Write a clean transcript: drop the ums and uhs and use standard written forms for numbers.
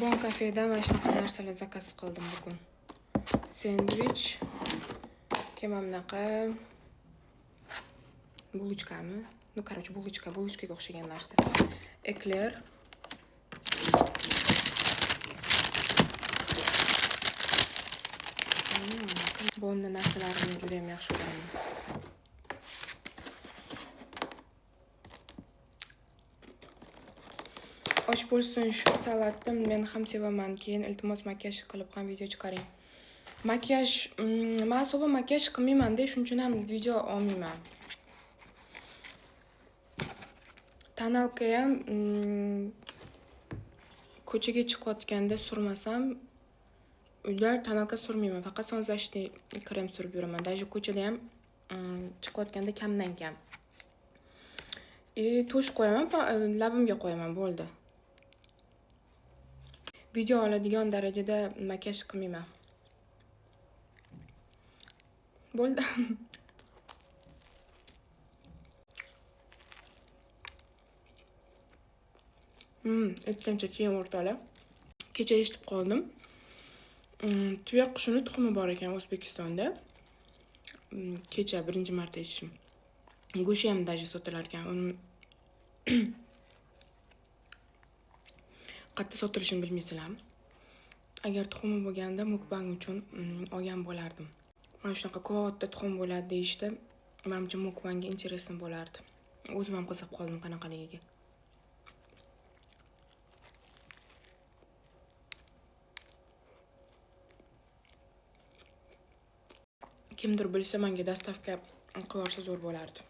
Bon kafedan mana shunaqa narsalar zakaz qildim bugun. Sendvich, keyin bunaqa булочками. Ну, короче, булочкаga o'xshagan narsa. Ekler. Bonni narsalarini juda ham yaxshi ko'raman. Osh bo'lsin shu salatni men ham sevaman. Keyin iltimos makiyaj qilib ham video chiqaring. Makiyaj, men asosan makiyaj qilmayman-da, shuning uchun ham video olmayman. Tonalka ham ko'chaga chiqayotganda surmasam, uyda tonalka surmayman, faqat sonzashli krem surib yuraman. Даже ko'chada ham chiqayotganda kamdan kam. Tush qo'yaman, labimga qo'yaman, bo'ldi. Video oladigan darajada makiyaj qilmayman. Bo'ldi. Aytgancha keyin o'rtoqlar. Kecha eshitib qoldim. Tuya qushini tuxumi bor ekan O'zbekistonda. Kecha birinchi marta eshitdim. Go'shi ham даже sotilar ekan. Uni qayerda sotilishini bilmaysizlarmi? Agar tuxumi bo'lganda mukbang uchun olgan bo'lardim. Mana shunaqa katta tuxum bo'ladi deyishdi. Menimcha mukbangga interesim bo'lardi. O'zim ham qiziqib qoldim qanaqaligiga. Kimdir bilsa menga dastavka qilsa zo'r bo'lardi.